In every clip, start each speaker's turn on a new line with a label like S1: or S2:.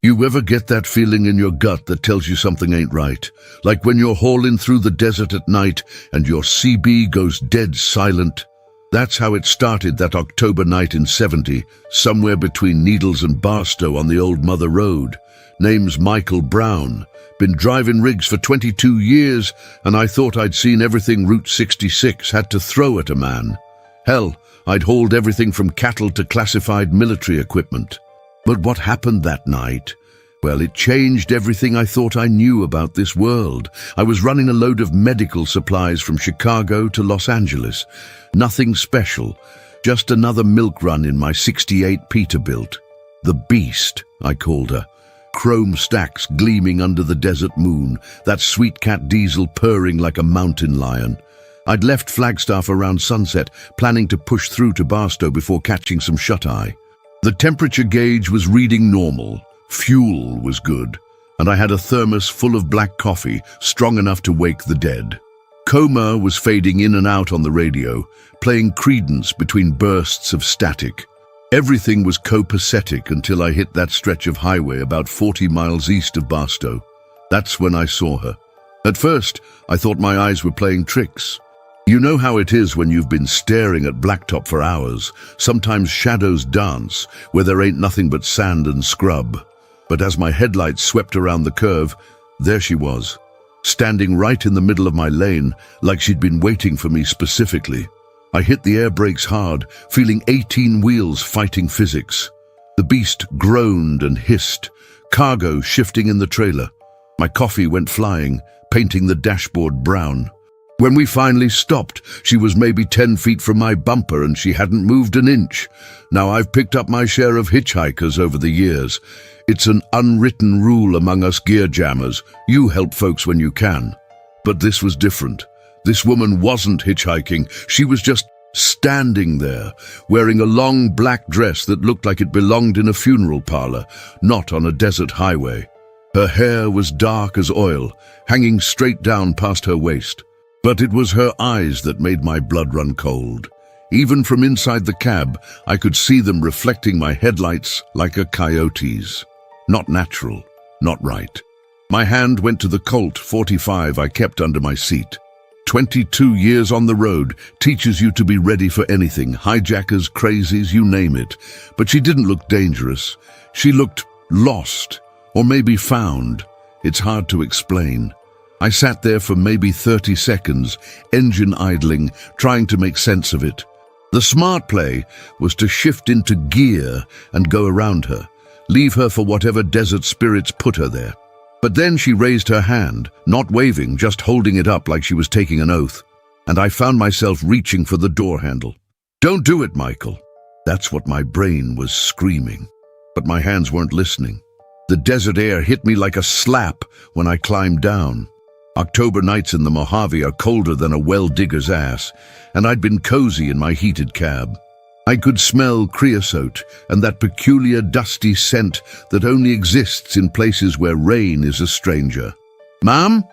S1: You ever get that feeling in your gut that tells you something ain't right? Like when you're hauling through the desert at night and your CB goes dead silent? That's how it started that October night in '70, somewhere between Needles and Barstow on the old Mother Road. Name's Michael Brown. Been driving rigs for 22 years, and I thought I'd seen everything Route 66 had to throw at a man. Hell, I'd hauled everything from cattle to classified military equipment. But what happened that night? Well, it changed everything I thought I knew about this world. I was running a load of medical supplies from Chicago to Los Angeles. Nothing special, just another milk run in my '68 Peterbilt. The Beast, I called her. Chrome stacks gleaming under the desert moon, that sweet cat diesel purring like a mountain lion. I'd left Flagstaff around sunset, planning to push through to Barstow before catching some shut-eye. The temperature gauge was reading normal, fuel was good, and I had a thermos full of black coffee, strong enough to wake the dead. Coma was fading in and out on the radio, playing Credence between bursts of static. Everything was copacetic until I hit that stretch of highway about 40 miles east of Barstow. That's when I saw her. At first, I thought my eyes were playing tricks. You know how it is when you've been staring at blacktop for hours. Sometimes shadows dance where there ain't nothing but sand and scrub. But as my headlights swept around the curve, there she was, standing right in the middle of my lane, like she'd been waiting for me specifically. I hit the air brakes hard, feeling 18 wheels fighting physics. The Beast groaned and hissed, cargo shifting in the trailer. My coffee went flying, painting the dashboard brown. When we finally stopped, she was maybe 10 feet from my bumper and she hadn't moved an inch. Now, I've picked up my share of hitchhikers over the years. It's an unwritten rule among us gear jammers. You help folks when you can. But this was different. This woman wasn't hitchhiking. She was just standing there, wearing a long black dress that looked like it belonged in a funeral parlor, not on a desert highway. Her hair was dark as oil, hanging straight down past her waist. But it was her eyes that made my blood run cold. Even from inside the cab, I could see them reflecting my headlights like a coyote's. Not natural, not right. My hand went to the Colt 45 I kept under my seat. 22 years on the road teaches you to be ready for anything, hijackers, crazies, you name it. But she didn't look dangerous. She looked lost, or maybe found. It's hard to explain. I sat there for maybe 30 seconds, engine idling, trying to make sense of it. The smart play was to shift into gear and go around her, leave her for whatever desert spirits put her there. But then she raised her hand, not waving, just holding it up like she was taking an oath, and I found myself reaching for the door handle. "Don't do it, Michael." That's what my brain was screaming. But my hands weren't listening. The desert air hit me like a slap when I climbed down. October nights in the Mojave are colder than a well digger's ass, and I'd been cozy in my heated cab. I could smell creosote and that peculiar dusty scent that only exists in places where rain is a stranger. "Ma'am?"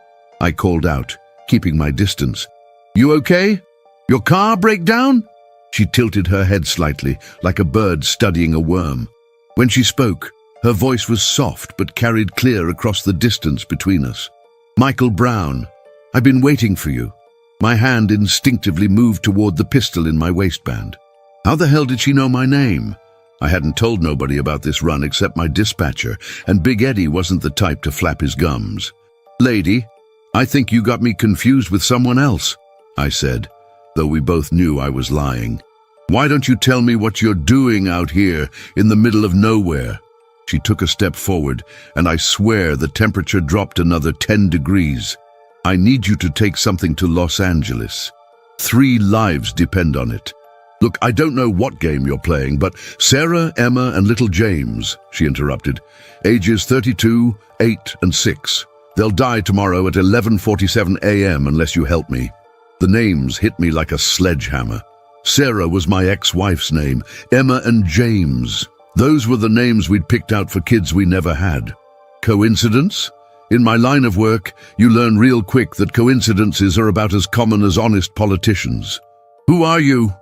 S1: I called out, keeping my distance. "You okay? Your car break down?" She tilted her head slightly, like a bird studying a worm. When she spoke, her voice was soft but carried clear across the distance between us. "Michael Brown, I've been waiting for you." My hand instinctively moved toward the pistol in my waistband. How the hell did she know my name? I hadn't told nobody about this run except my dispatcher, and Big Eddie wasn't the type to flap his gums. "Lady, I think you got me confused with someone else," I said, though we both knew I was lying. "Why don't you tell me what you're doing out here in the middle of nowhere?" She took a step forward, and I swear the temperature dropped another 10 degrees. "I need you to take something to Los Angeles. 3 lives depend on it." "Look, I don't know what game you're playing, but Sarah, Emma, and little James," she interrupted, "ages 32, 8, and 6. They'll die tomorrow at 11:47 a.m. unless you help me." The names hit me like a sledgehammer. Sarah was my ex-wife's name, Emma and James. Those were the names we'd picked out for kids we never had. Coincidence? In my line of work, you learn real quick that coincidences are about as common as honest politicians. "Who are you?"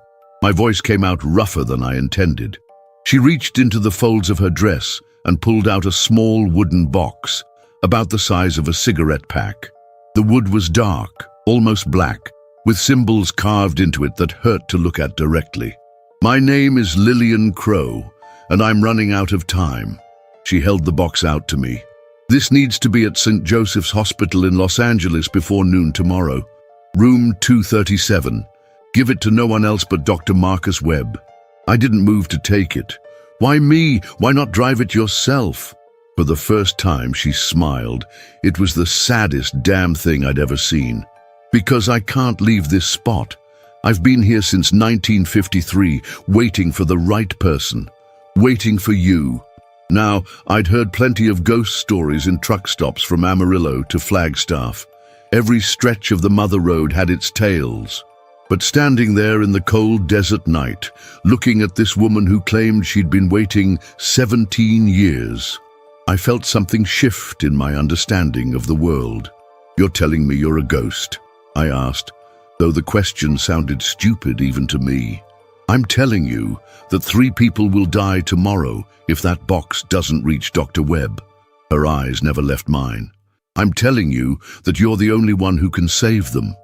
S1: My voice came out rougher than I intended. She reached into the folds of her dress and pulled out a small wooden box, about the size of a cigarette pack. The wood was dark, almost black, with symbols carved into it that hurt to look at directly. "My name is Lillian Crow, and I'm running out of time." She held the box out to me. "This needs to be at St. Joseph's Hospital in Los Angeles before noon tomorrow. Room 237. Give it to no one else but Dr. Marcus Webb." I didn't move to take it. "Why me? Why not drive it yourself?" For the first time, she smiled. It was the saddest damn thing I'd ever seen. "Because I can't leave this spot. I've been here since 1953, waiting for the right person. Waiting for you." Now, I'd heard plenty of ghost stories in truck stops from Amarillo to Flagstaff. Every stretch of the Mother Road had its tales. But standing there in the cold desert night, looking at this woman who claimed she'd been waiting 17 years, I felt something shift in my understanding of the world. "You're telling me you're a ghost?" I asked, though the question sounded stupid even to me. "I'm telling you that 3 people will die tomorrow if that box doesn't reach Dr. Webb." Her eyes never left mine. "I'm telling you that you're the only one who can save them.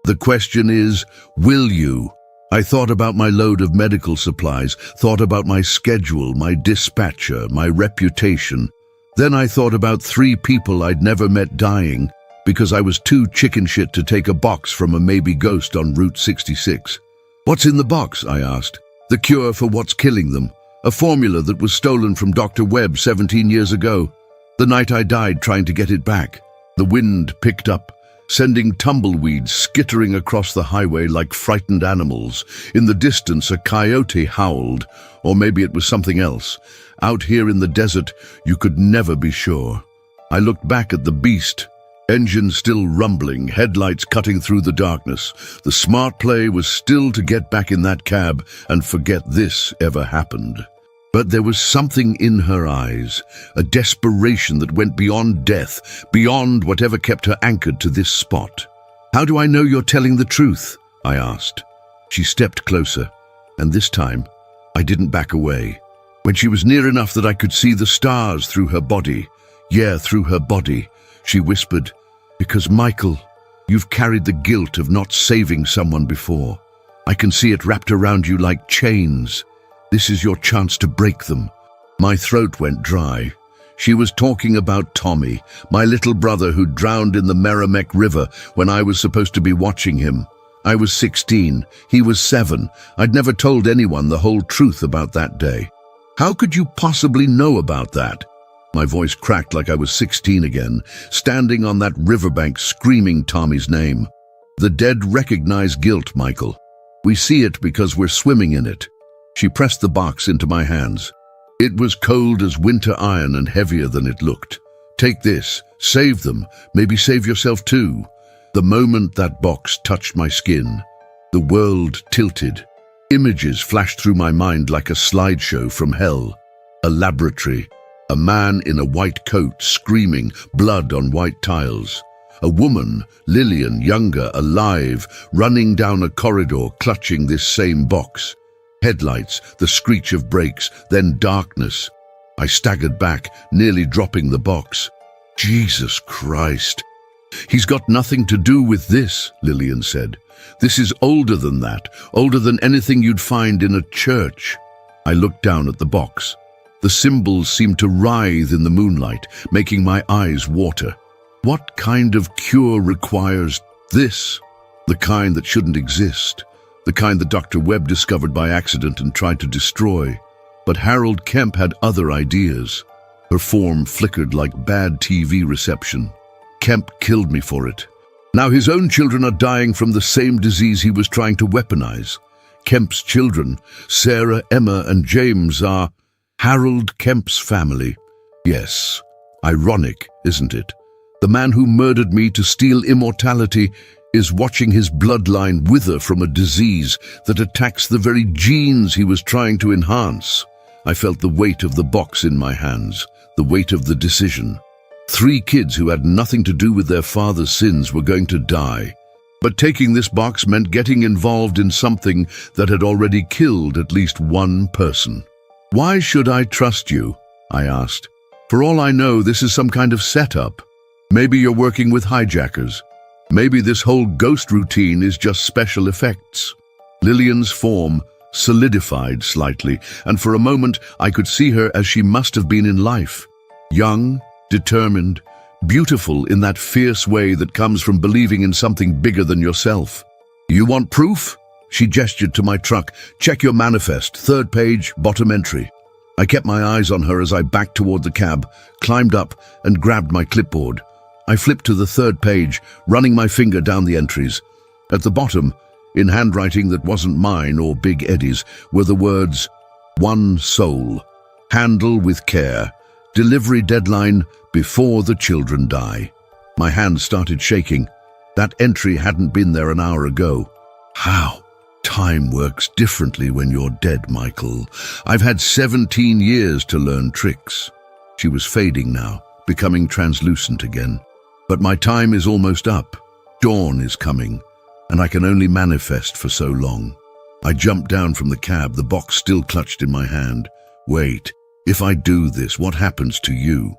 S1: The question is, will you?" I thought about my load of medical supplies, thought about my schedule, my dispatcher, my reputation. Then I thought about 3 people I'd never met dying because I was too chicken shit to take a box from a maybe ghost on Route 66. "What's in the box?" I asked. "The cure for what's killing them. A formula that was stolen from Dr. Webb 17 years ago. The night I died trying to get it back." The wind picked up, sending tumbleweeds skittering across the highway like frightened animals. In the distance, a coyote howled, or maybe it was something else. Out here in the desert, you could never be sure. I looked back at the beast, engine still rumbling, headlights cutting through the darkness. The smart play was still to get back in that cab and forget this ever happened. But there was something in her eyes, a desperation that went beyond death, beyond whatever kept her anchored to this spot. "How do I know you're telling the truth?" I asked. She stepped closer, and this time, I didn't back away. When she was near enough that I could see the stars through her body, through her body, she whispered, "Because, Michael, you've carried the guilt of not saving someone before. I can see it wrapped around you like chains. This is your chance to break them." My throat went dry. She was talking about Tommy, my little brother who drowned in the Merrimack River when I was supposed to be watching him. I was 16, he was 7. I'd never told anyone the whole truth about that day. "How could you possibly know about that?" My voice cracked like I was 16 again, standing on that riverbank screaming Tommy's name. "The dead recognize guilt, Michael. We see it because we're swimming in it." She pressed the box into my hands. It was cold as winter iron and heavier than it looked. "Take this. Save them. Maybe save yourself too." The moment that box touched my skin, the world tilted. Images flashed through my mind like a slideshow from hell. A laboratory. A man in a white coat screaming, blood on white tiles. A woman, Lillian, younger, alive, running down a corridor clutching this same box. Headlights, the screech of brakes, then darkness. I staggered back, nearly dropping the box. "Jesus Christ." "He's got nothing to do with this," Lillian said. "This is older than that, older than anything you'd find in a church." I looked down at the box. The symbols seemed to writhe in the moonlight, making my eyes water. What kind of cure requires this? The kind that shouldn't exist. The kind that Dr. Webb discovered by accident and tried to destroy. But Harold Kemp had other ideas. Her form flickered like bad TV reception. Kemp killed me for it. Now his own children are dying from the same disease he was trying to weaponize. Kemp's children, Sarah, Emma, and James, are Harold Kemp's family. Yes, ironic, isn't it? The man who murdered me to steal immortality is watching his bloodline wither from a disease that attacks the very genes he was trying to enhance. I felt the weight of the box in my hands, the weight of the decision. 3 kids who had nothing to do with their father's sins were going to die. But taking this box meant getting involved in something that had already killed at least one person. "Why should I trust you?" I asked. For all I know, this is some kind of setup. Maybe you're working with hijackers. Maybe this whole ghost routine is just special effects. Lillian's form solidified slightly, and for a moment I could see her as she must have been in life. Young, determined, beautiful in that fierce way that comes from believing in something bigger than yourself. You want proof? She gestured to my truck. Check your manifest, 3rd page, bottom entry. I kept my eyes on her as I backed toward the cab, climbed up, and grabbed my clipboard. I flipped to the 3rd page, running my finger down the entries. At the bottom, in handwriting that wasn't mine or Big Eddie's, were the words, "One soul. Handle with care. Delivery deadline before the children die." My hand started shaking. That entry hadn't been there an hour ago. How? Time works differently when you're dead, Michael. I've had 17 years to learn tricks. She was fading now, becoming translucent again. But my time is almost up. Dawn is coming, and I can only manifest for so long. I jumped down from the cab, the box still clutched in my hand. Wait, if I do this, what happens to you?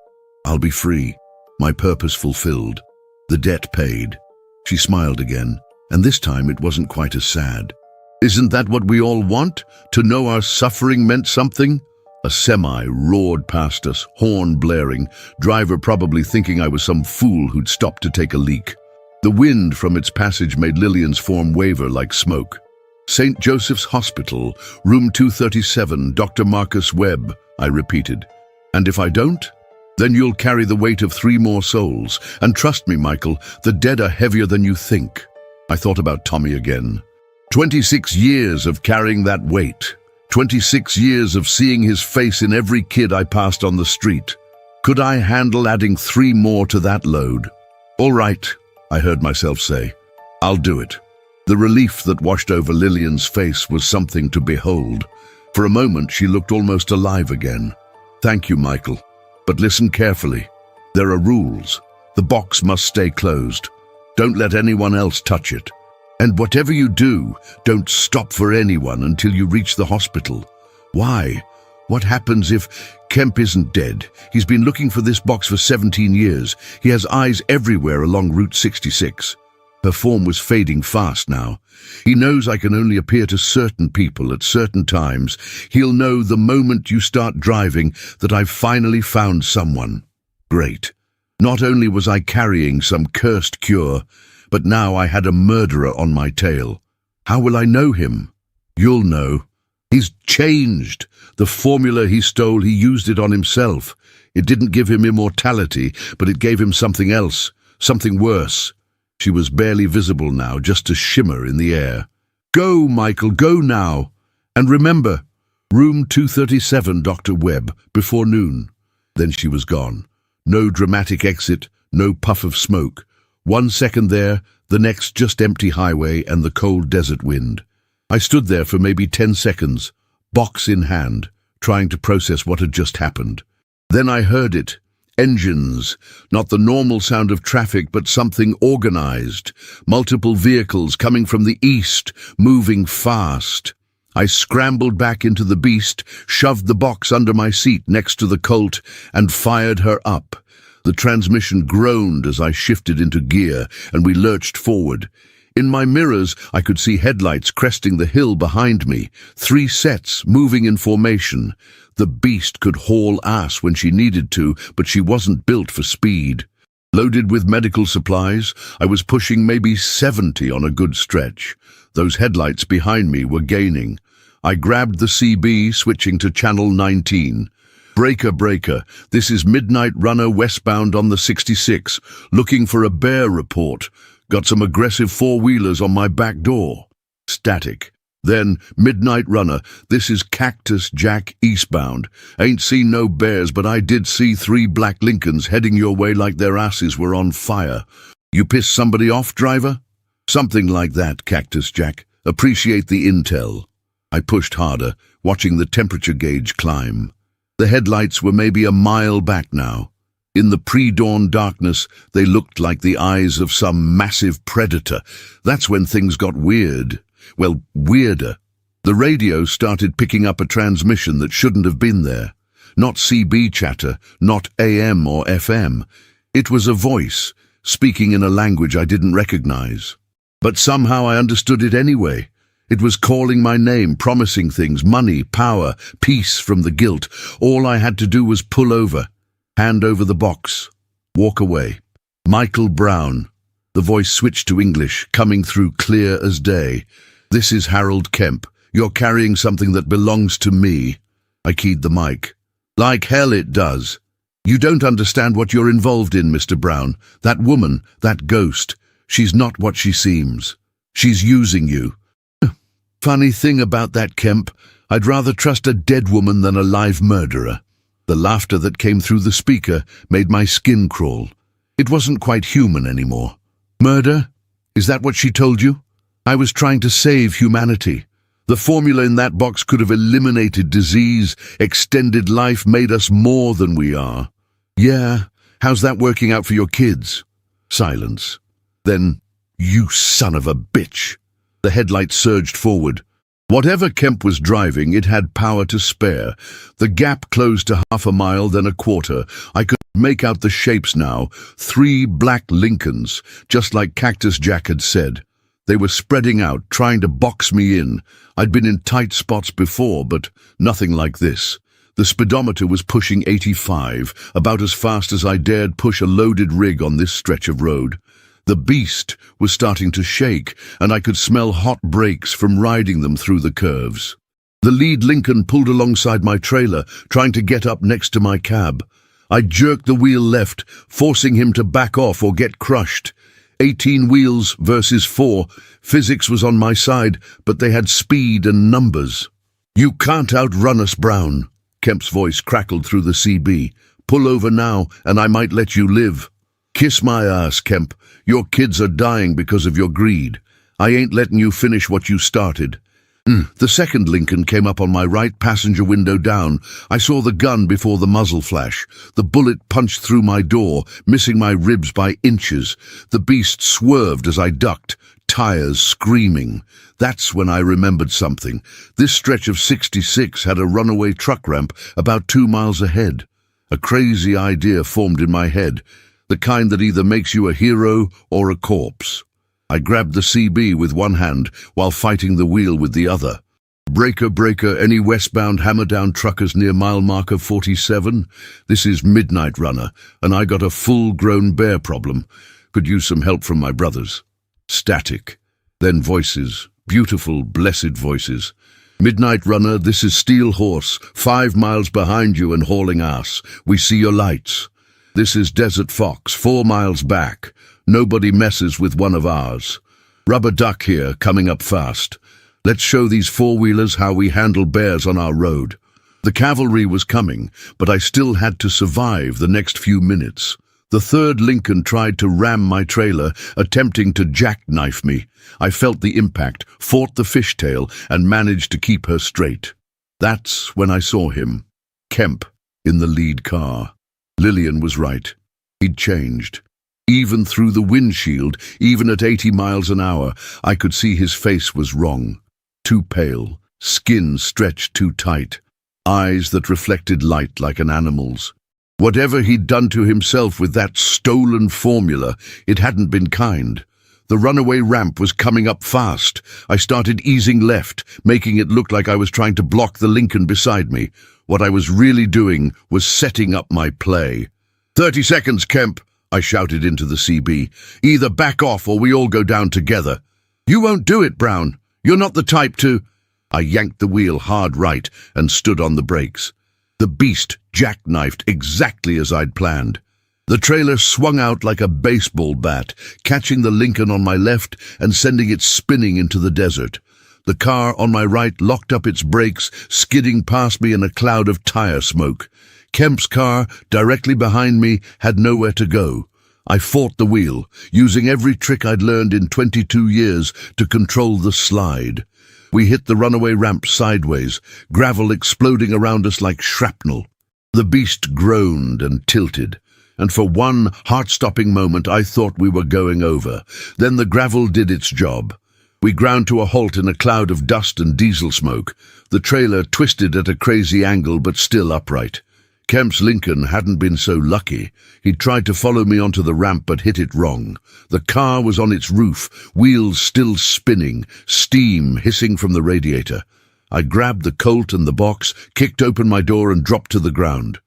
S1: I'll be free, my purpose fulfilled, the debt paid. She smiled again, and this time it wasn't quite as sad. Isn't that what we all want? To know our suffering meant something? A semi roared past us, horn blaring, driver probably thinking I was some fool who'd stopped to take a leak. The wind from its passage made Lillian's form waver like smoke. "St. Joseph's Hospital, room 237, Dr. Marcus Webb," I repeated. "And if I don't? Then you'll carry the weight of 3 more souls. And trust me, Michael, the dead are heavier than you think." I thought about Tommy again. 26 years of carrying that weight. 26 years of seeing his face in every kid I passed on the street. Could I handle adding 3 more to that load? "All right," I heard myself say. "I'll do it." The relief that washed over Lillian's face was something to behold. For a moment, she looked almost alive again. "Thank you, Michael. But listen carefully. There are rules. The box must stay closed. Don't let anyone else touch it. And whatever you do, don't stop for anyone until you reach the hospital. Why? What happens if Kemp isn't dead? He's been looking for this box for 17 years. He has eyes everywhere along Route 66. Her form was fading fast now. He knows I can only appear to certain people at certain times. He'll know the moment you start driving that I've finally found someone. Great. Not only was I carrying some cursed cure, but now I had a murderer on my tail. How will I know him? You'll know. He's changed. The formula he stole, he used it on himself. It didn't give him immortality, but it gave him something else, something worse. She was barely visible now, just a shimmer in the air. "Go, Michael, go now. And remember, room 237, Dr. Webb, before noon." Then she was gone. No dramatic exit, no puff of smoke. 1 second there, the next just empty highway and the cold desert wind. I stood there for maybe 10 seconds, box in hand, trying to process what had just happened. Then I heard it. Engines, not the normal sound of traffic, but something organized. Multiple vehicles coming from the east, moving fast. I scrambled back into the beast, shoved the box under my seat next to the Colt, and fired her up. The transmission groaned as I shifted into gear, and we lurched forward. In my mirrors, I could see headlights cresting the hill behind me, 3 sets moving in formation. The beast could haul ass when she needed to, but she wasn't built for speed. Loaded with medical supplies, I was pushing maybe 70 on a good stretch. Those headlights behind me were gaining. I grabbed the CB, switching to channel 19. "Breaker, breaker, this is Midnight Runner westbound on the 66, looking for a bear report. Got some aggressive 4-wheelers on my back door." Static. Then, "Midnight Runner, this is Cactus Jack eastbound. Ain't seen no bears, but I did see 3 black Lincolns heading your way like their asses were on fire. You pissed somebody off, driver?" "Something like that, Cactus Jack. Appreciate the intel." I pushed harder, watching the temperature gauge climb. The headlights were maybe a mile back now. In the pre-dawn darkness, they looked like the eyes of some massive predator. That's when things got weird. Well, weirder. The radio started picking up a transmission that shouldn't have been there. Not CB chatter, not AM or FM. It was a voice, speaking in a language I didn't recognize. But somehow I understood it anyway. It was calling my name, promising things, money, power, peace from the guilt. All I had to do was pull over, hand over the box, walk away. Michael Brown. The voice switched to English, coming through clear as day. This is Harold Kemp. You're carrying something that belongs to me. I keyed the mic. Like hell it does. You don't understand what you're involved in, Mr. Brown. That woman, that ghost, she's not what she seems. She's using you. Funny thing about that, Kemp, I'd rather trust a dead woman than a live murderer. The laughter that came through the speaker made my skin crawl. It wasn't quite human anymore. Murder? Is that what she told you? I was trying to save humanity. The formula in that box could have eliminated disease, extended life, made us more than we are. Yeah, how's that working out for your kids? Silence. Then, you son of a bitch. The headlight surged forward. Whatever Kemp was driving, it had power to spare. The gap closed to half a mile, then a quarter. I could make out the shapes now. 3 black Lincolns, just like Cactus Jack had said. They were spreading out, trying to box me in. I'd been in tight spots before, but nothing like this. The speedometer was pushing 85, about as fast as I dared push a loaded rig on this stretch of road. The beast was starting to shake, and I could smell hot brakes from riding them through the curves. The lead Lincoln pulled alongside my trailer, trying to get up next to my cab. I jerked the wheel left, forcing him to back off or get crushed. 18 wheels versus 4. Physics was on my side, but they had speed and numbers. You can't outrun us, Brown. Kemp's voice crackled through the CB. Pull over now, and I might let you live. Kiss my ass, Kemp. Your kids are dying because of your greed. I ain't letting you finish what you started. The second Lincoln came up on my right, passenger window down. I saw the gun before the muzzle flash. The bullet punched through my door, missing my ribs by inches. The beast swerved as I ducked, tires screaming. That's when I remembered something. This stretch of 66 had a runaway truck ramp about 2 miles ahead. A crazy idea formed in my head, the kind that either makes you a hero or a corpse. I grabbed the CB with one hand while fighting the wheel with the other. Breaker, breaker, any westbound hammer-down truckers near mile marker 47? This is Midnight Runner, and I got a full-grown bear problem. Could use some help from my brothers. Static. Then voices. Beautiful, blessed voices. Midnight Runner, this is Steel Horse, 5 miles behind you and hauling ass. We see your lights. This is Desert Fox, 4 miles back. Nobody messes with one of ours. Rubber Duck here, coming up fast. Let's show these four-wheelers how we handle bears on our road. The cavalry was coming, but I still had to survive the next few minutes. The third Lincoln tried to ram my trailer, attempting to jackknife me. I felt the impact, fought the fishtail, and managed to keep her straight. That's when I saw him. Kemp, in the lead car. Lillian was right. He'd changed. Even through the windshield, even at 80 miles an hour, I could see his face was wrong. Too pale, skin stretched too tight, eyes that reflected light like an animal's. Whatever he'd done to himself with that stolen formula, it hadn't been kind. The runaway ramp was coming up fast. I started easing left, making it look like I was trying to block the Lincoln beside me. What I was really doing was setting up my play. 30 seconds, Kemp, I shouted into the CB. Either back off or we all go down together. You won't do it, Brown. You're not the type to... I yanked the wheel hard right and stood on the brakes. The beast jackknifed exactly as I'd planned. The trailer swung out like a baseball bat, catching the Lincoln on my left and sending it spinning into the desert. The car on my right locked up its brakes, skidding past me in a cloud of tire smoke. Kemp's car, directly behind me, had nowhere to go. I fought the wheel, using every trick I'd learned in 22 years to control the slide. We hit the runaway ramp sideways, gravel exploding around us like shrapnel. The beast groaned and tilted, and for one heart-stopping moment I thought we were going over. Then the gravel did its job. We ground to a halt in a cloud of dust and diesel smoke. The trailer twisted at a crazy angle but still upright. Kemp's Lincoln hadn't been so lucky. He'd tried to follow me onto the ramp but hit it wrong. The car was on its roof, wheels still spinning, steam hissing from the radiator. I grabbed the Colt and the box, kicked open my door and dropped to the ground.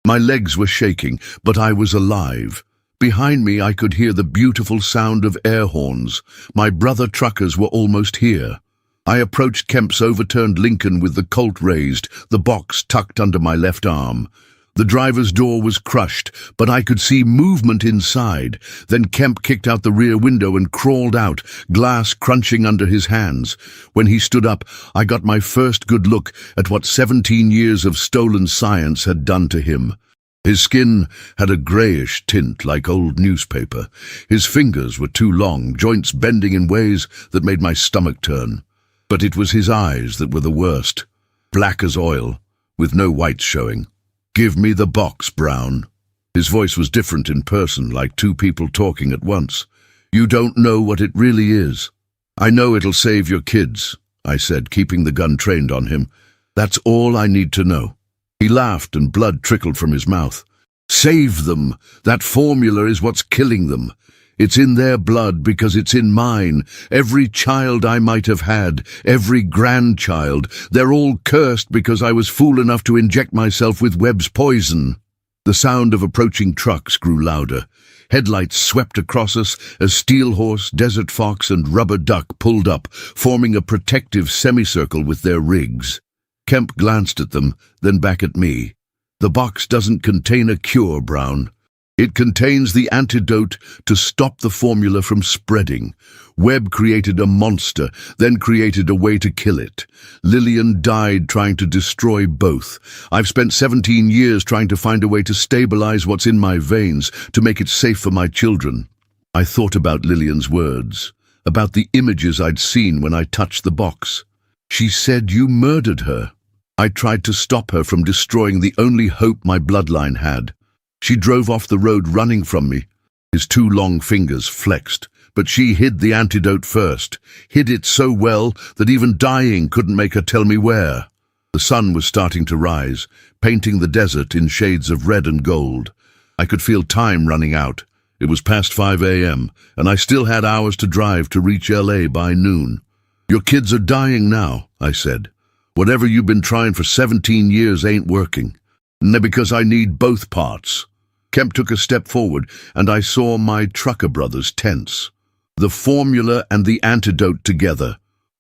S1: My legs were shaking, but I was alive. Behind me I could hear the beautiful sound of air horns. My brother truckers were almost here. I approached Kemp's overturned Lincoln with the Colt raised, the box tucked under my left arm. The driver's door was crushed, but I could see movement inside. Then Kemp kicked out the rear window and crawled out, glass crunching under his hands. When he stood up, I got my first good look at what 17 years of stolen science had done to him. His skin had a greyish tint like old newspaper. His fingers were too long, joints bending in ways that made my stomach turn. But it was his eyes that were the worst, black as oil, with no whites showing. "Give me the box, Brown." His voice was different in person, like two people talking at once. "You don't know what it really is." "I know it'll save your kids," I said, keeping the gun trained on him. "That's all I need to know." He laughed and blood trickled from his mouth. "Save them. That formula is what's killing them. It's in their blood because it's in mine. Every child I might have had, every grandchild, they're all cursed because I was fool enough to inject myself with Webb's poison." The sound of approaching trucks grew louder. Headlights swept across us as Steel Horse, Desert Fox, and Rubber Duck pulled up, forming a protective semicircle with their rigs. Kemp glanced at them, then back at me. "The box doesn't contain a cure, Brown. It contains the antidote to stop the formula from spreading. Webb created a monster, then created a way to kill it. Lillian died trying to destroy both. I've spent 17 years trying to find a way to stabilize what's in my veins, to make it safe for my children." I thought about Lillian's words, about the images I'd seen when I touched the box. She said you murdered her. I tried to stop her from destroying the only hope my bloodline had. She drove off the road running from me. His two long fingers flexed, but she hid the antidote first, hid it so well that even dying couldn't make her tell me where. The sun was starting to rise, painting the desert in shades of red and gold. I could feel time running out. It was past 5 a.m., and I still had hours to drive to reach LA by noon. "Your kids are dying now," I said. "Whatever you've been trying for 17 years ain't working. Because I need both parts." Kemp took a step forward, and I saw my trucker brothers tense. The formula and the antidote together.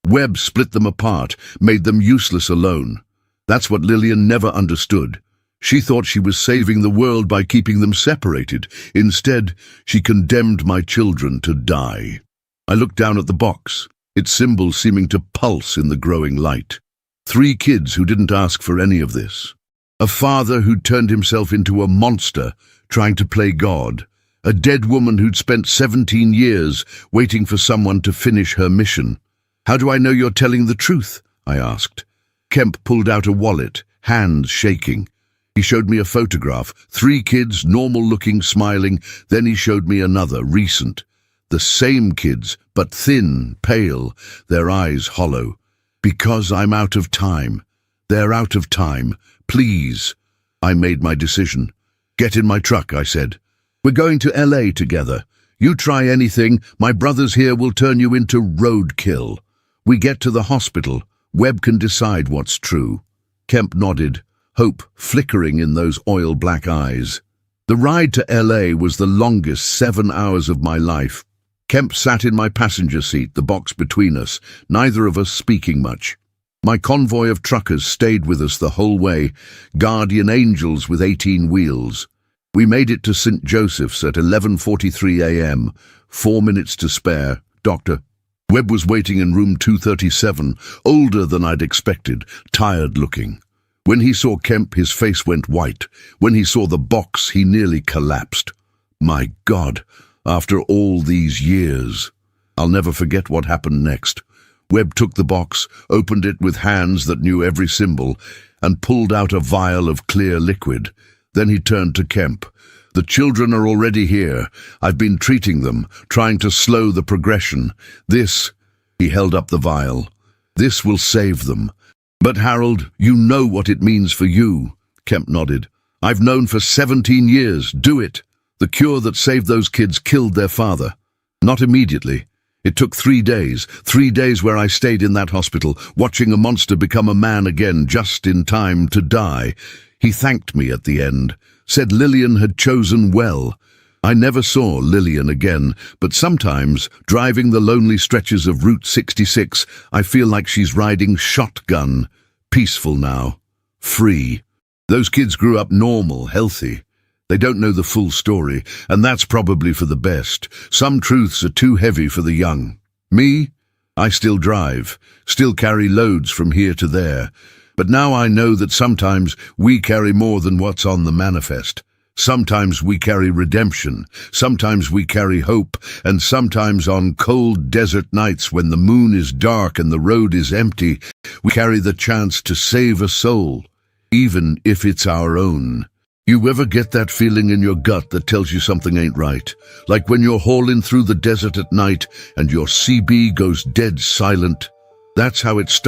S1: Webb split them apart, made them useless alone. That's what Lillian never understood. She thought she was saving the world by keeping them separated. Instead, she condemned my children to die. I looked down at the box, its symbol seeming to pulse in the growing light. 3 kids who didn't ask for any of this. A father who'd turned himself into a monster, trying to play God. A dead woman who'd spent 17 years waiting for someone to finish her mission. "How do I know you're telling the truth?" I asked. Kemp pulled out a wallet, hands shaking. He showed me a photograph, 3 kids, normal-looking, smiling. Then he showed me another, recent. The same kids, but thin, pale, their eyes hollow. "Because I'm out of time. They're out of time. Please." I made my decision. "Get in my truck," I said. "We're going to LA together. You try anything, my brothers here will turn you into roadkill. We get to the hospital. Webb can decide what's true." Kemp nodded, hope flickering in those oil-black eyes. The ride to LA was the longest 7 hours of my life. Kemp sat in my passenger seat, the box between us, neither of us speaking much. My convoy of truckers stayed with us the whole way, guardian angels with 18 wheels. We made it to St. Joseph's at 11:43 a.m., 4 minutes to spare. Doctor Webb was waiting in room 237, older than I'd expected, tired-looking. When he saw Kemp, his face went white. When he saw the box, he nearly collapsed. My God, after all these years. I'll never forget what happened next. Webb took the box, opened it with hands that knew every symbol, and pulled out a vial of clear liquid. Then he turned to Kemp. "The children are already here. I've been treating them, trying to slow the progression. This," he held up the vial, "this will save them." "But Harold, you know what it means for you." Kemp nodded. I've known for 17 years. Do it. The cure that saved those kids killed their father. Not immediately. It took 3 days. 3 days where I stayed in that hospital, watching a monster become a man again just in time to die. He thanked me at the end, said Lillian had chosen well. I never saw Lillian again, but sometimes, driving the lonely stretches of Route 66, I feel like she's riding shotgun. Peaceful now. Free. Those kids grew up normal, healthy. They don't know the full story, and that's probably for the best. Some truths are too heavy for the young. Me? I still drive, still carry loads from here to there. But now I know that sometimes we carry more than what's on the manifest. Sometimes we carry redemption, sometimes we carry hope, and sometimes on cold desert nights when the moon is dark and the road is empty, we carry the chance to save a soul, even if it's our own. You ever get that feeling in your gut that tells you something ain't right? Like when you're hauling through the desert at night and your CB goes dead silent? That's how it starts.